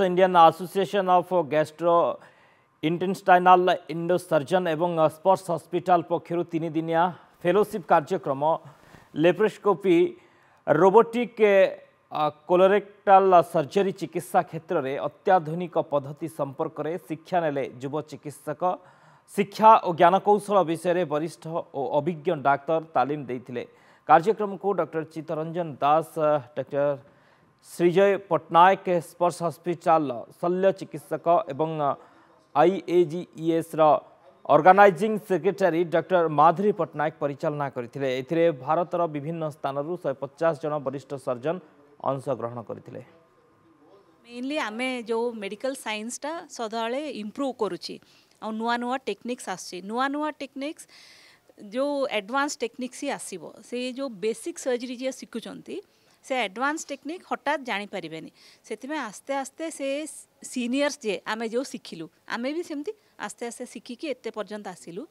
Indian association of gastrointestinal endosurgeon एवं Sparsh hospital पक्षर 3 दिनिया फेलोशिप कार्यक्रम लेप्रोस्कोपी रोबोटिक कोलोरेक्टाल सर्जरी चिकित्सा क्षेत्र में अत्याधुनिक पद्धति संपर्क में शिक्षा नेले युव चिकित्सक शिक्षा और ज्ञानकौशल विषय में वरिष्ठ और अभिज्ञ डाक्तर तालीम देते। कार्यक्रम को डॉक्टर चित्तरंजन दास, डॉक्टर श्रीजय पट्टनायक स्पर्श हॉस्पिटल शल्य चिकित्सक एवं IAGES ऑर्गेनाइजिंग सेक्रेटरी डॉक्टर माधुरी पट्टनायक परिचालना करते। भारतर विभिन्न स्थान 150 जन वरिष्ठ सर्जन अंशग्रहण करते। मेनली आमे जो मेडिकल साइंस टा सदाले इम्प्रूव करुची और नुआ नुआ टेक्निक्स आसी नुआ टेक्निक्स जो एडवांस टेक्निक्स ही आसीबो से जो बेसिक सर्जरी जे सिखुचंती से एडवांस टेक्निक हठात जानी परिबेनी सेति में आस्ते आस्ते से सीनियर्स जे आमे जो सिखिलु आमे भी सेमती आस्ते आस्ते सिखिकी एते पर्यंत आसिलु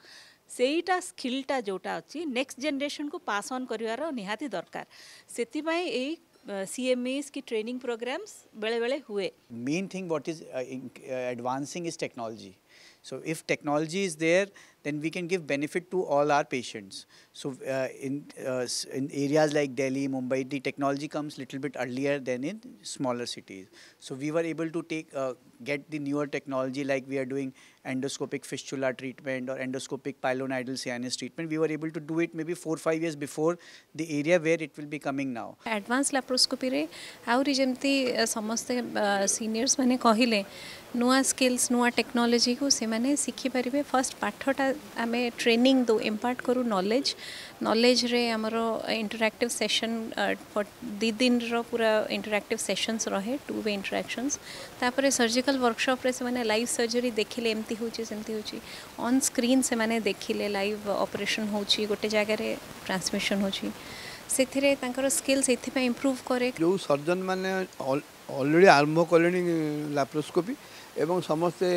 सेईटा स्किलटा जोटा अछि नेक्स्ट जनरेशन को पास ऑन करिवार निहाती दरकार सेति पई एई CMEs की ट्रेनिंग प्रोग्राम्स बेले बेले हुए। Main thing what is advancing is technology. So if technology is there, then we can give benefit to all our patients. So in areas like Delhi, Mumbai, the technology comes little bit earlier than in smaller cities. So we were able to get the newer technology, like we are doing endoscopic fistula treatment or endoscopic pilonidal sinus treatment. We were able to do it maybe 4-5 years before the area where it will be coming now. Advanced laparoscopy रे आउरी जेमती समस्ते seniors माने कहिले नुआ skills नुआ technology को से माने सिखि परिबे। फर्स्ट पाठटा आमे ट्रेनिंग दो इम्पार्ट करू नॉलेज रे हमरो इंटरैक्टिव सेशन 2 दिन रो पूरा इंटरैक्टिव सेशंस रहे 2 वे इंटरैक्शंस तापरे सर्जिकल वर्कशॉप रे से माने लाइव सर्जरी देखिले एमती होची सेमती होची ऑन स्क्रीन से माने देखिले लाइव ऑपरेशन होची गोटे जगह रे ट्रांसमिशन होची सेथिरे तांकर स्किल्स एथि इम्प्रूव करे। जो सर्जन माने ऑलरेडी आरंभ कलेनी लैप्रोस्कोपी एवं समस्ते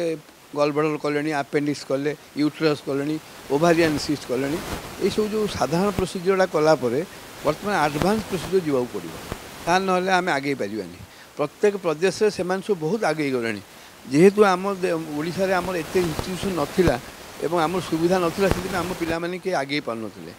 गलब्लाडर कले अपेंडिक्स कले यूट्रस कले ओभारियन सिस्ट कले ये सब जो साधारण प्रोसीजरटा कलापर बर्तमान एडवांस प्रोसीजर जावाक पड़ो ता ना आम आगे पारानी। प्रत्येक प्रदेश से सब बहुत आगे गले जेहेतु आम ओडिशा रे आमर एते इंस्टीट्यूशन नथिला एवं आम सुविधा नथिला से आम पिला माने के आगे पार नथिले।